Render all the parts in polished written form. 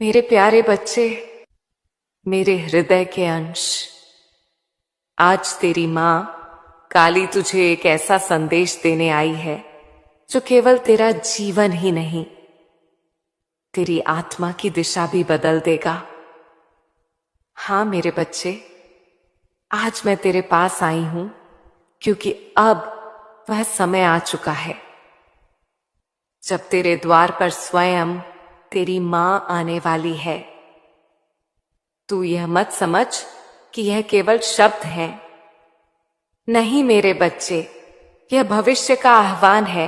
मेरे प्यारे बच्चे, मेरे हृदय के अंश, आज तेरी मां काली तुझे एक ऐसा संदेश देने आई है जो केवल तेरा जीवन ही नहीं, तेरी आत्मा की दिशा भी बदल देगा। हां मेरे बच्चे, आज मैं तेरे पास आई हूं क्योंकि अब वह समय आ चुका है जब तेरे द्वार पर स्वयं तेरी मां आने वाली है। तू यह मत समझ कि यह केवल शब्द हैं। नहीं मेरे बच्चे, यह भविष्य का आह्वान है,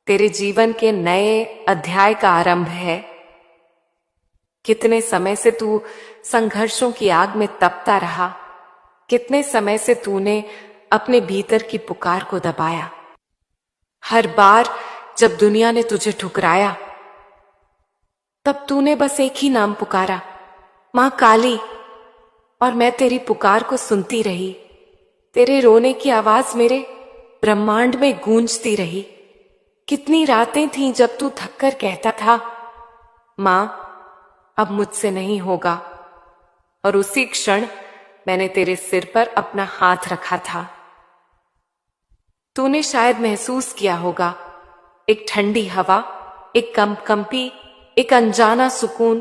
तेरे जीवन के नए अध्याय का आरंभ है। कितने समय से तू संघर्षों की आग में तपता रहा, कितने समय से तूने अपने भीतर की पुकार को दबाया। हर बार जब दुनिया ने तुझे ठुकराया, तब तूने बस एक ही नाम पुकारा, मां काली, और मैं तेरी पुकार को सुनती रही। तेरे रोने की आवाज मेरे ब्रह्मांड में गूंजती रही। कितनी रातें थीं जब तू थककर कहता था, मां अब मुझसे नहीं होगा, और उसी क्षण मैंने तेरे सिर पर अपना हाथ रखा था। तूने शायद महसूस किया होगा, एक ठंडी हवा, एक कंपी, एक अनजाना सुकून।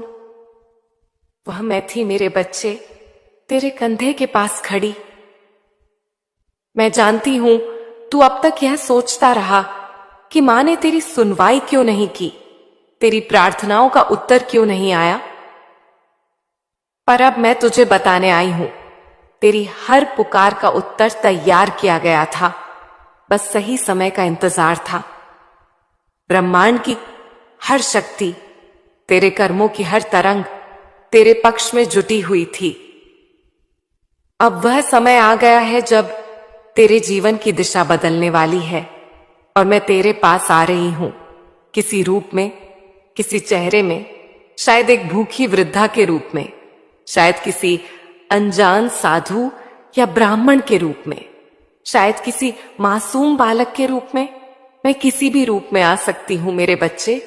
वह मैं थी मेरे बच्चे, तेरे कंधे के पास खड़ी। मैं जानती हूं तू अब तक यह सोचता रहा कि मां ने तेरी सुनवाई क्यों नहीं की, तेरी प्रार्थनाओं का उत्तर क्यों नहीं आया। पर अब मैं तुझे बताने आई हूं, तेरी हर पुकार का उत्तर तैयार किया गया था, बस सही समय का इंतजार था। ब्रह्मांड की हर शक्ति, तेरे कर्मों की हर तरंग तेरे पक्ष में जुटी हुई थी। अब वह समय आ गया है जब तेरे जीवन की दिशा बदलने वाली है, और मैं तेरे पास आ रही हूं, किसी रूप में, किसी चेहरे में, शायद एक भूखी वृद्धा के रूप में, शायद किसी अनजान साधु या ब्राह्मण के रूप में, शायद किसी मासूम बालक के रूप में। मैं किसी भी रूप में आ सकती हूं मेरे बच्चे,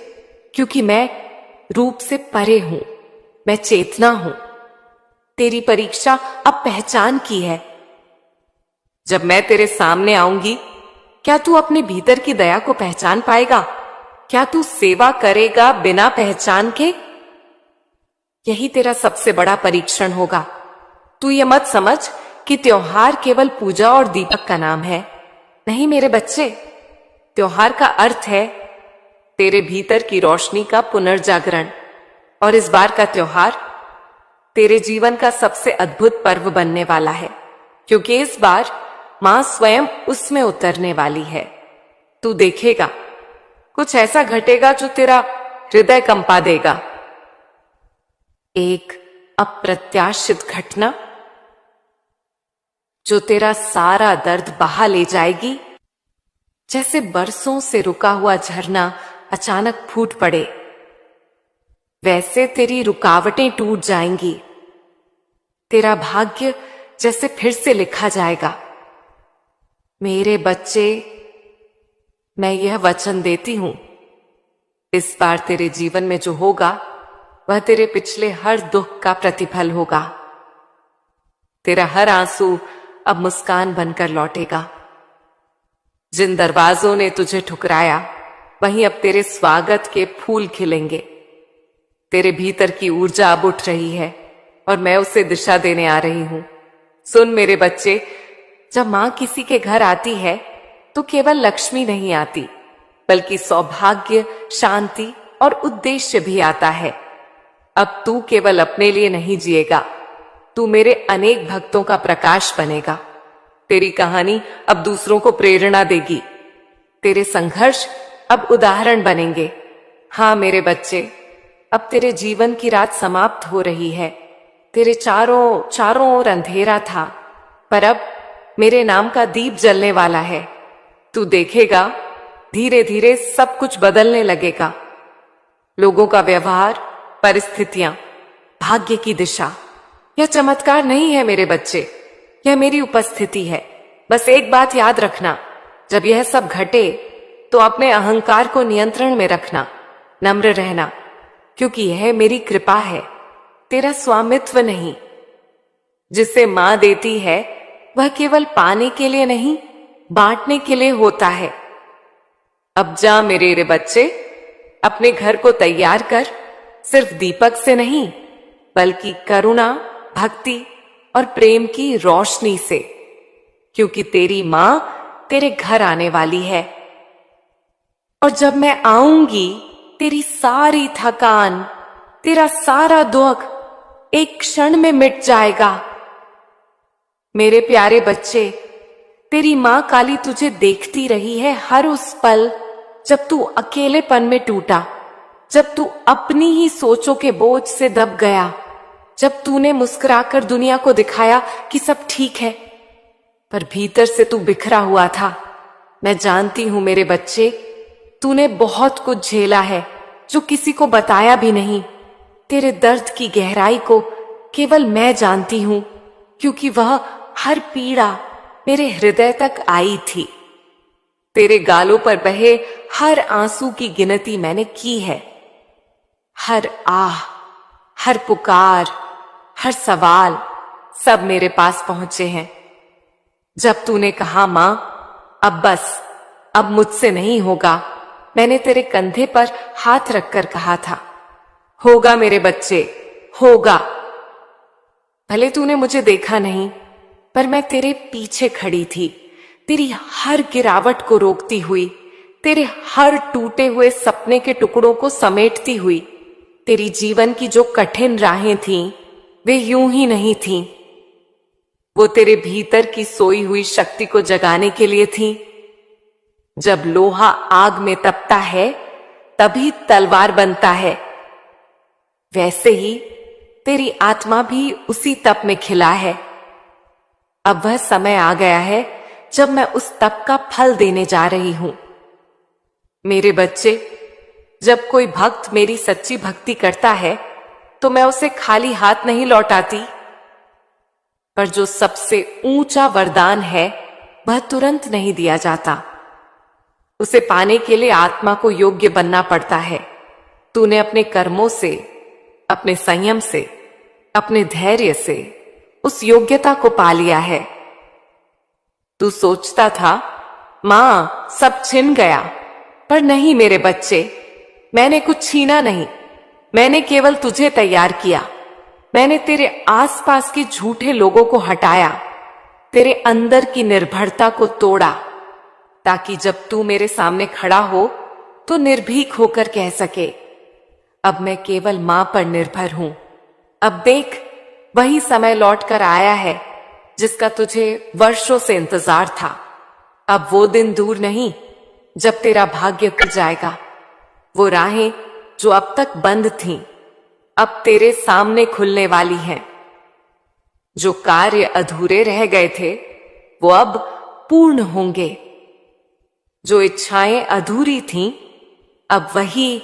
क्योंकि मैं रूप से परे हूं, मैं चेतना हूं। तेरी परीक्षा अब पहचान की है। जब मैं तेरे सामने आऊंगी, क्या तू अपने भीतर की दया को पहचान पाएगा? क्या तू सेवा करेगा बिना पहचान के? यही तेरा सबसे बड़ा परीक्षण होगा। तू ये मत समझ कि त्योहार केवल पूजा और दीपक का नाम है। नहीं मेरे बच्चे, त्योहार का अर्थ है तेरे भीतर की रोशनी का पुनर्जागरण। और इस बार का त्योहार तेरे जीवन का सबसे अद्भुत पर्व बनने वाला है, क्योंकि इस बार मां स्वयं उसमें उतरने वाली है। तू देखेगा, कुछ ऐसा घटेगा जो तेरा हृदय कंपा देगा। एक अप्रत्याशित घटना जो तेरा सारा दर्द बहा ले जाएगी। जैसे बरसों से रुका हुआ झरना अचानक फूट पड़े, वैसे तेरी रुकावटें टूट जाएंगी। तेरा भाग्य जैसे फिर से लिखा जाएगा। मेरे बच्चे, मैं यह वचन देती हूं, इस बार तेरे जीवन में जो होगा वह तेरे पिछले हर दुख का प्रतिफल होगा। तेरा हर आंसू अब मुस्कान बनकर लौटेगा। जिन दरवाजों ने तुझे ठुकराया, वहीं अब तेरे स्वागत के फूल खिलेंगे। तेरे भीतर की ऊर्जा अब उठ रही है, और मैं उसे दिशा देने आ रही हूं। सुन मेरे बच्चे, जब मां किसी के घर आती है तो केवल लक्ष्मी नहीं आती, बल्कि सौभाग्य, शांति और उद्देश्य भी आता है। अब तू केवल अपने लिए नहीं जिएगा, तू मेरे अनेक भक्तों का प्रकाश बनेगा। तेरी कहानी अब दूसरों को प्रेरणा देगी। तेरे संघर्ष अब उदाहरण बनेंगे। हां मेरे बच्चे, अब तेरे जीवन की रात समाप्त हो रही है। तेरे चारों ओर अंधेरा था, पर अब मेरे नाम का दीप जलने वाला है। तू देखेगा, धीरे धीरे सब कुछ बदलने लगेगा। लोगों का व्यवहार, परिस्थितियां, भाग्य की दिशा। यह चमत्कार नहीं है मेरे बच्चे, यह मेरी उपस्थिति है। बस एक बात याद रखना, जब यह सब घटे तो अपने अहंकार को नियंत्रण में रखना, नम्र रहना, क्योंकि यह मेरी कृपा है, तेरा स्वामित्व नहीं। जिसे मां देती है वह केवल पाने के लिए नहीं, बांटने के लिए होता है। अब जा मेरे बच्चे, अपने घर को तैयार कर, सिर्फ दीपक से नहीं बल्कि करुणा, भक्ति और प्रेम की रोशनी से, क्योंकि तेरी मां तेरे घर आने वाली है। और जब मैं आऊंगी, तेरी सारी थकान, तेरा सारा दुख एक क्षण में मिट जाएगा। मेरे प्यारे बच्चे, तेरी मां काली तुझे देखती रही है हर उस पल जब तू अकेलेपन में टूटा, जब तू अपनी ही सोचों के बोझ से दब गया, जब तूने मुस्कुराकर दुनिया को दिखाया कि सब ठीक है, पर भीतर से तू बिखरा हुआ था। मैं जानती हूं मेरे बच्चे, तूने बहुत कुछ झेला है जो किसी को बताया भी नहीं। तेरे दर्द की गहराई को केवल मैं जानती हूं, क्योंकि वह हर पीड़ा मेरे हृदय तक आई थी। तेरे गालों पर बहे हर आंसू की गिनती मैंने की है। हर आह, हर पुकार, हर सवाल सब मेरे पास पहुंचे हैं। जब तूने कहा मां अब बस, अब मुझसे नहीं होगा, मैंने तेरे कंधे पर हाथ रखकर कहा था, होगा मेरे बच्चे, होगा। भले तूने मुझे देखा नहीं, पर मैं तेरे पीछे खड़ी थी, तेरी हर गिरावट को रोकती हुई, तेरे हर टूटे हुए सपने के टुकड़ों को समेटती हुई। तेरी जीवन की जो कठिन राहें थीं, वे यूं ही नहीं थीं। वो तेरे भीतर की सोई हुई शक्ति को जगाने के लिए थीं। जब लोहा आग में तपता है, तभी तलवार बनता है। वैसे ही तेरी आत्मा भी उसी तप में खिला है। अब वह समय आ गया है जब मैं उस तप का फल देने जा रही हूं। मेरे बच्चे, जब कोई भक्त मेरी सच्ची भक्ति करता है तो मैं उसे खाली हाथ नहीं लौटाती, पर जो सबसे ऊंचा वरदान है वह तुरंत नहीं दिया जाता। उसे पाने के लिए आत्मा को योग्य बनना पड़ता है। तूने अपने कर्मों से, अपने संयम से, अपने धैर्य से उस योग्यता को पा लिया है। तू सोचता था मां सब छिन गया, पर नहीं मेरे बच्चे, मैंने कुछ छीना नहीं, मैंने केवल तुझे तैयार किया। मैंने तेरे आसपास के झूठे लोगों को हटाया, तेरे अंदर की निर्भरता को तोड़ा, ताकि जब तू मेरे सामने खड़ा हो तो निर्भीक होकर कह सके, अब मैं केवल मां पर निर्भर हूं। अब देख, वही समय लौट कर आया है जिसका तुझे वर्षों से इंतजार था। अब वो दिन दूर नहीं जब तेरा भाग्य खुल जाएगा। वो राहें जो अब तक बंद थीं, अब तेरे सामने खुलने वाली हैं। जो कार्य अधूरे रह गए थे, वो अब पूर्ण होंगे। जो इच्छाएं अधूरी थीं, अब वही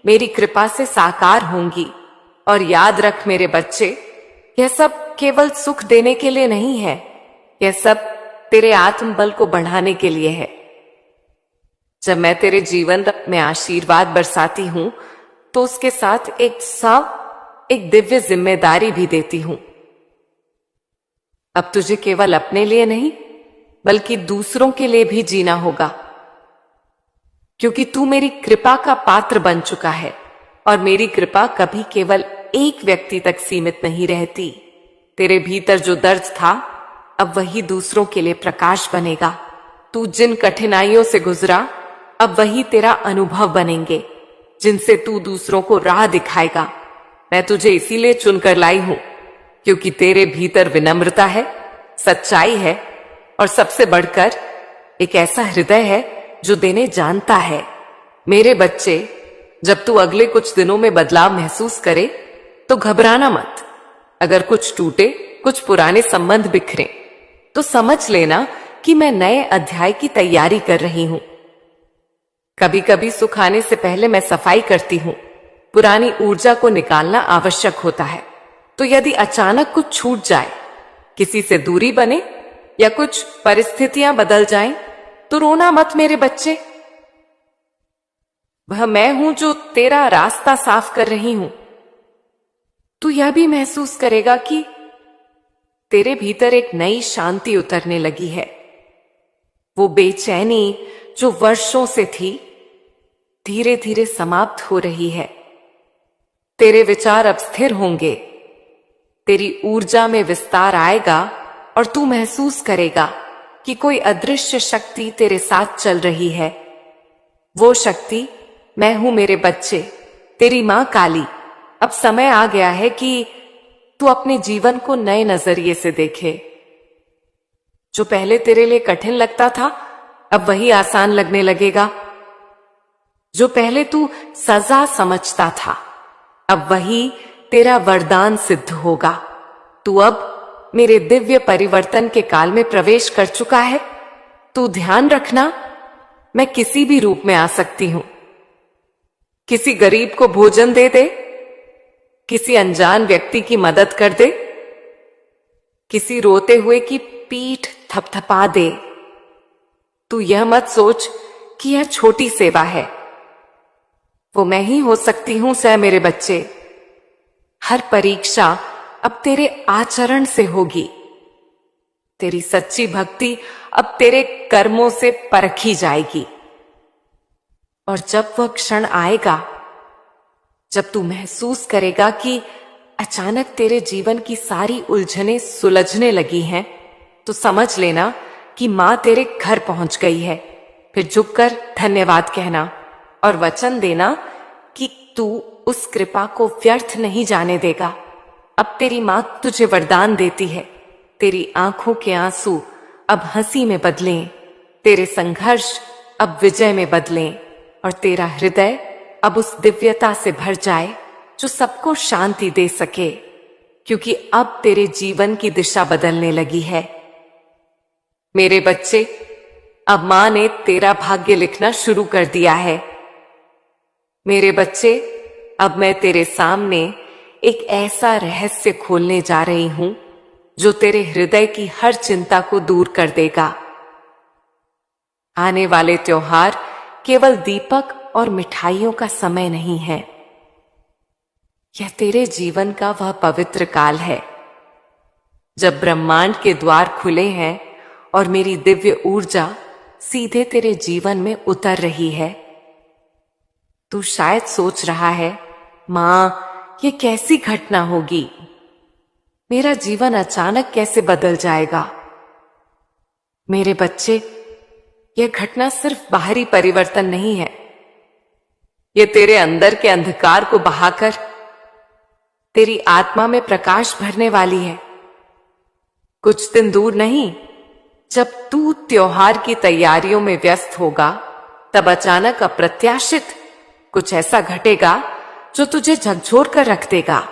मेरी कृपा से साकार होंगी। और याद रख मेरे बच्चे, यह सब केवल सुख देने के लिए नहीं है, यह सब तेरे आत्मबल को बढ़ाने के लिए है। जब मैं तेरे जीवन में आशीर्वाद बरसाती हूं, तो उसके साथ एक दिव्य जिम्मेदारी भी देती हूं। अब तुझे केवल अपने लिए नहीं, बल्कि दूसरों के लिए भी जीना होगा, क्योंकि तू मेरी कृपा का पात्र बन चुका है। और मेरी कृपा कभी केवल एक व्यक्ति तक सीमित नहीं रहती। तेरे भीतर जो दर्द था, अब वही दूसरों के लिए प्रकाश बनेगा। तू जिन कठिनाइयों से गुजरा, अब वही तेरा अनुभव बनेंगे, जिनसे तू दूसरों को राह दिखाएगा। मैं तुझे इसीलिए चुनकर लाई हूं, क्योंकि तेरे भीतर विनम्रता है, सच्चाई है, और सबसे बढ़कर एक ऐसा हृदय है जो देने जानता है। मेरे बच्चे, जब तू अगले कुछ दिनों में बदलाव महसूस करे तो घबराना मत। अगर कुछ टूटे, कुछ पुराने संबंध बिखरे, तो समझ लेना कि मैं नए अध्याय की तैयारी कर रही हूं। कभी कभी सुख आने से पहले मैं सफाई करती हूं। पुरानी ऊर्जा को निकालना आवश्यक होता है। तो यदि अचानक कुछ छूट जाए, किसी से दूरी बने या कुछ परिस्थितियां बदल जाएं, तो रोना मत मेरे बच्चे। वह मैं हूं जो तेरा रास्ता साफ कर रही हूं। तू यह भी महसूस करेगा कि तेरे भीतर एक नई शांति उतरने लगी है। वो बेचैनी जो वर्षों से थी धीरे धीरे समाप्त हो रही है। तेरे विचार अब स्थिर होंगे, तेरी ऊर्जा में विस्तार आएगा और तू महसूस करेगा कि कोई अदृश्य शक्ति तेरे साथ चल रही है। वो शक्ति मैं हूं मेरे बच्चे, तेरी मां काली। अब समय आ गया है कि तू अपने जीवन को नए नजरिए से देखे। जो पहले तेरे लिए कठिन लगता था अब वही आसान लगने लगेगा। जो पहले तू सजा समझता था अब वही तेरा वरदान सिद्ध होगा। तू अब मेरे दिव्य परिवर्तन के काल में प्रवेश कर चुका है। तू ध्यान रखना, मैं किसी भी रूप में आ सकती हूं। किसी गरीब को भोजन दे दे, किसी अनजान व्यक्ति की मदद कर दे, किसी रोते हुए की पीठ थपथपा दे। तू यह मत सोच कि यह छोटी सेवा है। वो मैं ही हो सकती हूं सह मेरे बच्चे। हर परीक्षा अब तेरे आचरण से होगी। तेरी सच्ची भक्ति अब तेरे कर्मों से परखी जाएगी। और जब वह क्षण आएगा जब तू महसूस करेगा कि अचानक तेरे जीवन की सारी उलझनें सुलझने लगी हैं, तो समझ लेना कि मां तेरे घर पहुंच गई है। फिर झुककर धन्यवाद कहना और वचन देना कि तू उस कृपा को व्यर्थ नहीं जाने देगा। अब तेरी मां तुझे वरदान देती है। तेरी आंखों के आंसू अब हंसी में बदलें, तेरे संघर्ष अब विजय में बदलें और तेरा हृदय अब उस दिव्यता से भर जाए जो सबको शांति दे सके, क्योंकि अब तेरे जीवन की दिशा बदलने लगी है। मेरे बच्चे, अब मां ने तेरा भाग्य लिखना शुरू कर दिया है। मेरे बच्चे, अब मैं तेरे सामने एक ऐसा रहस्य खोलने जा रही हूं जो तेरे हृदय की हर चिंता को दूर कर देगा। आने वाले त्योहार केवल दीपक और मिठाइयों का समय नहीं है। यह तेरे जीवन का वह पवित्र काल है जब ब्रह्मांड के द्वार खुले हैं और मेरी दिव्य ऊर्जा सीधे तेरे जीवन में उतर रही है। तू शायद सोच रहा है, मां, ये कैसी घटना होगी? मेरा जीवन अचानक कैसे बदल जाएगा? मेरे बच्चे, यह घटना सिर्फ बाहरी परिवर्तन नहीं है। यह तेरे अंदर के अंधकार को बहाकर तेरी आत्मा में प्रकाश भरने वाली है। कुछ दिन दूर नहीं, जब तू त्योहार की तैयारियों में व्यस्त होगा, तब अचानक अप्रत्याशित कुछ ऐसा घटेगा जो तुझे झकझोर कर रख देगा।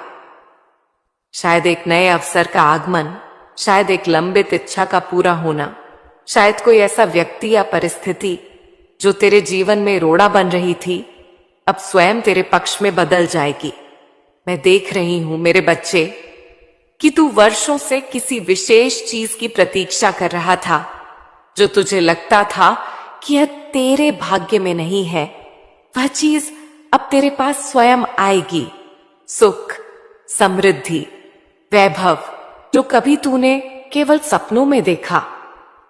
शायद एक नए अवसर का आगमन, शायद एक लंबित इच्छा का पूरा होना, शायद कोई ऐसा व्यक्ति या परिस्थिति जो तेरे जीवन में रोड़ा बन रही थी, अब स्वयं तेरे पक्ष में बदल जाएगी। मैं देख रही हूं मेरे बच्चे कि तू वर्षों से किसी विशेष चीज की प्रतीक्षा कर रहा था, जो तुझे लगता था कि यह तेरे भाग्य में नहीं है। वह चीज अब तेरे पास स्वयं आएगी। सुख, समृद्धि, वैभव जो कभी तूने केवल सपनों में देखा,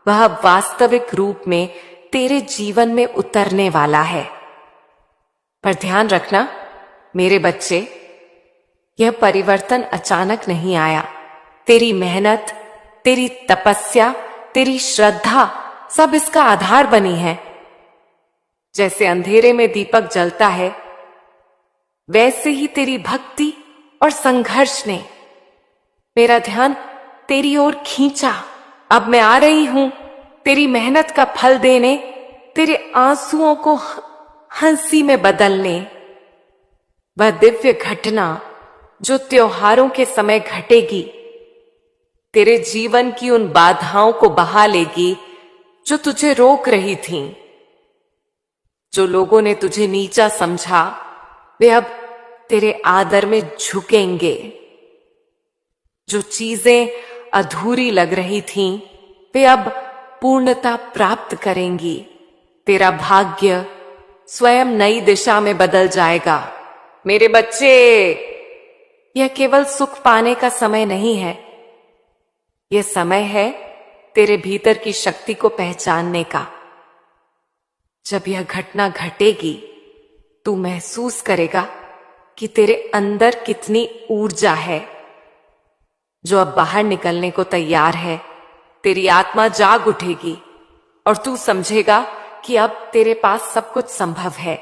वह अब वास्तविक रूप में तेरे जीवन में उतरने वाला है। पर ध्यान रखना मेरे बच्चे, यह परिवर्तन अचानक नहीं आया। तेरी मेहनत, तेरी तपस्या, तेरी श्रद्धा सब इसका आधार बनी है। जैसे अंधेरे में दीपक जलता है, वैसे ही तेरी भक्ति और संघर्ष ने मेरा ध्यान तेरी ओर खींचा। अब मैं आ रही हूं तेरी मेहनत का फल देने, तेरे आंसुओं को हंसी में बदलने। वह दिव्य घटना जो त्योहारों के समय घटेगी, तेरे जीवन की उन बाधाओं को बहा लेगी जो तुझे रोक रही थीं। जो लोगों ने तुझे नीचा समझा, वे अब तेरे आदर में झुकेंगे। जो चीजें अधूरी लग रही थीं, वे अब पूर्णता प्राप्त करेंगी। तेरा भाग्य, स्वयं नई दिशा में बदल जाएगा। मेरे बच्चे, यह केवल सुख पाने का समय नहीं है, यह समय है तेरे भीतर की शक्ति को पहचानने का। जब यह घटना घटेगी, तू महसूस करेगा कि तेरे अंदर कितनी ऊर्जा है जो अब बाहर निकलने को तैयार है। तेरी आत्मा जाग उठेगी और तू समझेगा कि अब तेरे पास सब कुछ संभव है।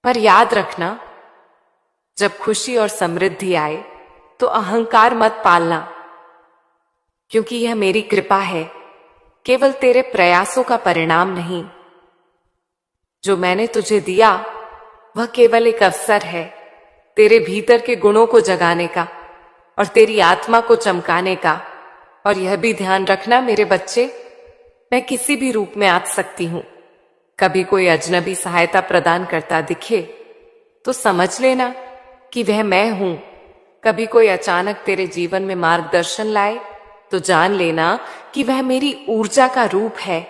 पर याद रखना, जब खुशी और समृद्धि आए तो अहंकार मत पालना, क्योंकि यह मेरी कृपा है, केवल तेरे प्रयासों का परिणाम नहीं। जो मैंने तुझे दिया वह केवल एक अवसर है तेरे भीतर के गुणों को जगाने का और तेरी आत्मा को चमकाने का। और यह भी ध्यान रखना मेरे बच्चे, मैं किसी भी रूप में आ सकती हूं। कभी कोई अजनबी सहायता प्रदान करता दिखे तो समझ लेना कि वह मैं हूं। कभी कोई अचानक तेरे जीवन में मार्गदर्शन लाए तो जान लेना कि वह मेरी ऊर्जा का रूप है।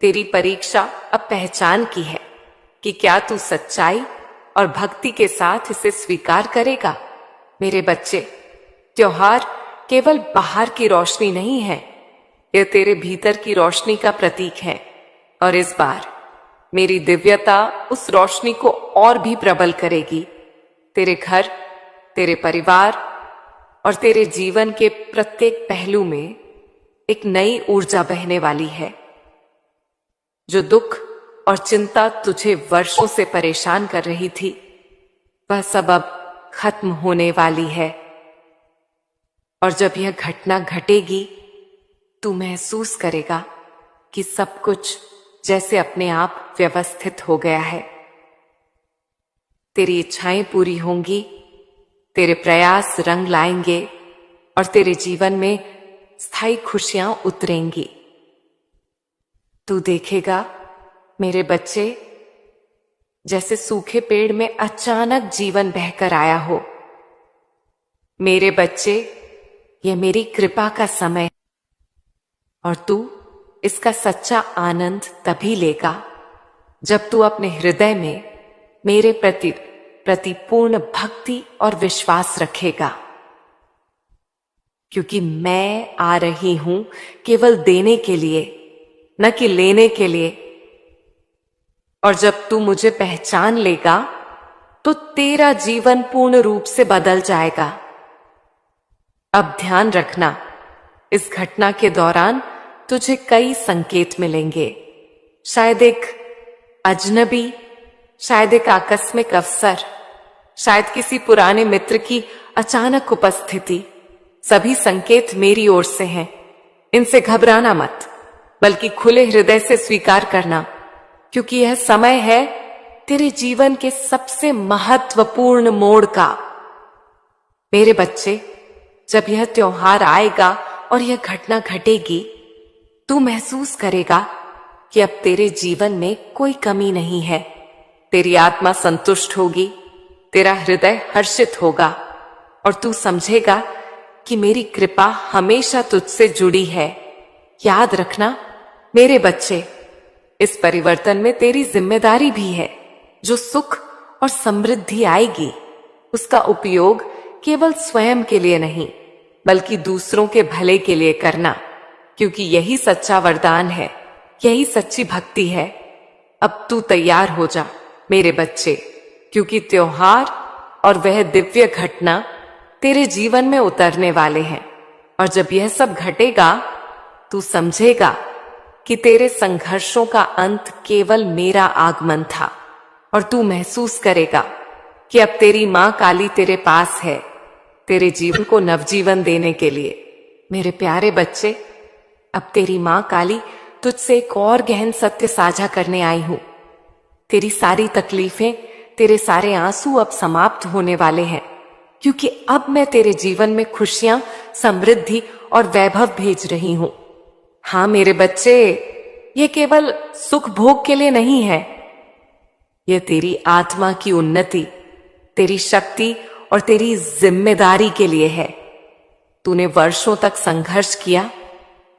तेरी परीक्षा अब पहचान की है कि क्या तू सच्चाई और भक्ति के साथ इसे स्वीकार करेगा। मेरे बच्चे, त्योहार केवल बाहर की रोशनी नहीं है, यह तेरे भीतर की रोशनी का प्रतीक है। और इस बार मेरी दिव्यता उस रोशनी को और भी प्रबल करेगी। तेरे घर, तेरे परिवार और तेरे जीवन के प्रत्येक पहलू में एक नई ऊर्जा बहने वाली है। जो दुख और चिंता तुझे वर्षों से परेशान कर रही थी, वह सब अब खत्म होने वाली है। और जब यह घटना घटेगी, तू महसूस करेगा कि सब कुछ जैसे अपने आप व्यवस्थित हो गया है। तेरी इच्छाएं पूरी होंगी, तेरे प्रयास रंग लाएंगे और तेरे जीवन में स्थायी खुशियां उतरेंगी। तू देखेगा मेरे बच्चे, जैसे सूखे पेड़ में अचानक जीवन बहकर आया हो। मेरे बच्चे, यह मेरी कृपा का समय और तू इसका सच्चा आनंद तभी लेगा जब तू अपने हृदय में मेरे प्रति पूर्ण भक्ति और विश्वास रखेगा। क्योंकि मैं आ रही हूं केवल देने के लिए, न कि लेने के लिए। और जब तू मुझे पहचान लेगा तो तेरा जीवन पूर्ण रूप से बदल जाएगा। अब ध्यान रखना, इस घटना के दौरान तुझे कई संकेत मिलेंगे। शायद एक अजनबी, शायद एक आकस्मिक अवसर, शायद किसी पुराने मित्र की अचानक उपस्थिति। सभी संकेत मेरी ओर से हैं। इनसे घबराना मत, बल्कि खुले हृदय से स्वीकार करना, क्योंकि यह समय है तेरे जीवन के सबसे महत्वपूर्ण मोड़ का। मेरे बच्चे, जब यह त्योहार आएगा और यह घटना घटेगी, तू महसूस करेगा कि अब तेरे जीवन में कोई कमी नहीं है। तेरी आत्मा संतुष्ट होगी, तेरा हृदय हर्षित होगा और तू समझेगा कि मेरी कृपा हमेशा तुझसे जुड़ी है। याद रखना मेरे बच्चे, इस परिवर्तन में तेरी जिम्मेदारी भी है। जो सुख और समृद्धि आएगी, उसका उपयोग केवल स्वयं के लिए नहीं, बल्कि दूसरों के भले के लिए करना, क्योंकि यही सच्चा वरदान है, यही सच्ची भक्ति है। अब तू तैयार हो जा मेरे बच्चे, क्योंकि त्योहार और वह दिव्य घटना तेरे जीवन में उतरने वाले हैं। और जब यह सब घटेगा, तू समझेगा कि तेरे संघर्षों का अंत केवल मेरा आगमन था। और तू महसूस करेगा कि अब तेरी मां काली तेरे पास है, तेरे जीवन को नवजीवन देने के लिए। मेरे प्यारे बच्चे, अब तेरी मां काली तुझसे एक और गहन सत्य साझा करने आई हूं। तेरी सारी तकलीफें, तेरे सारे आंसू अब समाप्त होने वाले हैं, क्योंकि अब मैं तेरे जीवन में खुशियां, समृद्धि और वैभव भेज रही हूं। हाँ मेरे बच्चे, ये केवल सुख भोग के लिए नहीं है, यह तेरी आत्मा की उन्नति, तेरी शक्ति और तेरी जिम्मेदारी के लिए है। तूने वर्षों तक संघर्ष किया,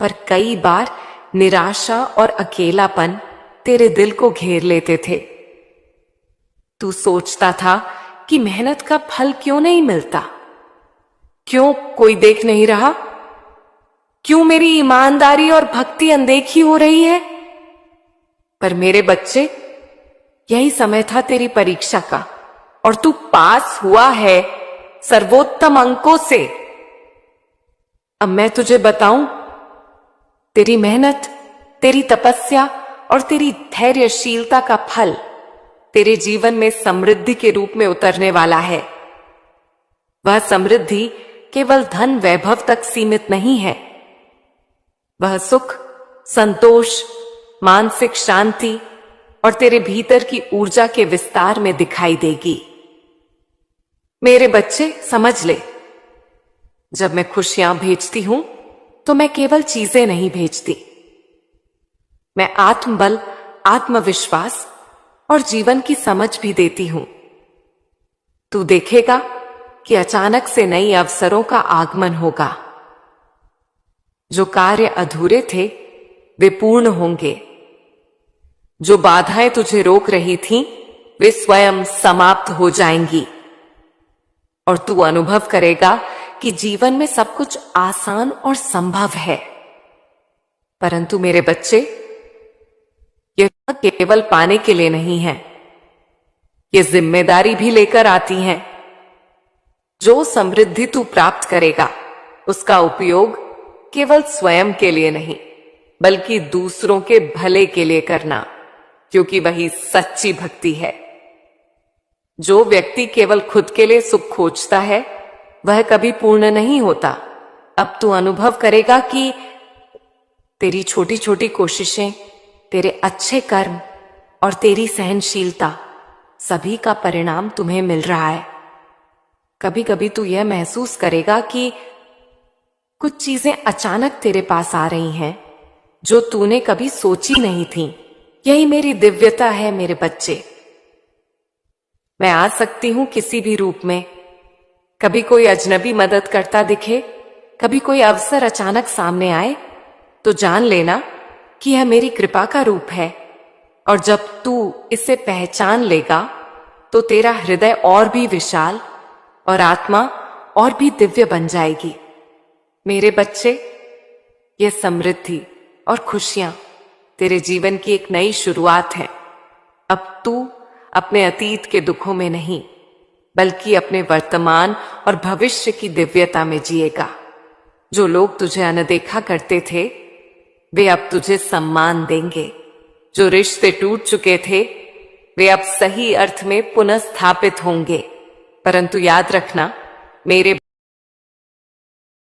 पर कई बार निराशा और अकेलापन तेरे दिल को घेर लेते थे। तू सोचता था कि मेहनत का फल क्यों नहीं मिलता, क्यों कोई देख नहीं रहा, क्यों मेरी ईमानदारी और भक्ति अनदेखी हो रही है। पर मेरे बच्चे, यही समय था तेरी परीक्षा का, और तू पास हुआ है सर्वोत्तम अंकों से। अब मैं तुझे बताऊं, तेरी मेहनत, तेरी तपस्या और तेरी धैर्यशीलता का फल तेरे जीवन में समृद्धि के रूप में उतरने वाला है। वह समृद्धि केवल धन वैभव तक सीमित नहीं है। वह सुख, संतोष, मानसिक शांति और तेरे भीतर की ऊर्जा के विस्तार में दिखाई देगी। मेरे बच्चे, समझ ले, जब मैं खुशियां भेजती हूं तो मैं केवल चीजें नहीं भेजती, मैं आत्मबल, आत्मविश्वास और जीवन की समझ भी देती हूं। तू देखेगा कि अचानक से नई अवसरों का आगमन होगा। जो कार्य अधूरे थे वे पूर्ण होंगे। जो बाधाएं तुझे रोक रही थीं, वे स्वयं समाप्त हो जाएंगी और तू अनुभव करेगा कि जीवन में सब कुछ आसान और संभव है। परंतु मेरे बच्चे, यह केवल पाने के लिए नहीं है, ये जिम्मेदारी भी लेकर आती हैं। जो समृद्धि तू प्राप्त करेगा उसका उपयोग केवल स्वयं के लिए नहीं बल्कि दूसरों के भले के लिए करना, क्योंकि वही सच्ची भक्ति है। जो व्यक्ति केवल खुद के लिए सुख खोजता है वह कभी पूर्ण नहीं होता। अब तू अनुभव करेगा कि तेरी छोटी छोटी कोशिशें, तेरे अच्छे कर्म और तेरी सहनशीलता, सभी का परिणाम तुम्हें मिल रहा है। कभी कभी तू यह महसूस करेगा कि कुछ चीजें अचानक तेरे पास आ रही हैं जो तूने कभी सोची नहीं थी। यही मेरी दिव्यता है मेरे बच्चे। मैं आ सकती हूं किसी भी रूप में। कभी कोई अजनबी मदद करता दिखे, कभी कोई अवसर अचानक सामने आए, तो जान लेना कि यह मेरी कृपा का रूप है। और जब तू इसे पहचान लेगा तो तेरा हृदय और भी विशाल और आत्मा और भी दिव्य बन जाएगी। मेरे बच्चे, यह समृद्धि और खुशियां तेरे जीवन की एक नई शुरुआत है। अब तू अपने अतीत के दुखों में नहीं बल्कि अपने वर्तमान और भविष्य की दिव्यता में जिएगा। जो लोग तुझे अनदेखा करते थे वे अब तुझे सम्मान देंगे। जो रिश्ते टूट चुके थे वे अब सही अर्थ में पुनः स्थापित होंगे। परंतु याद रखना मेरे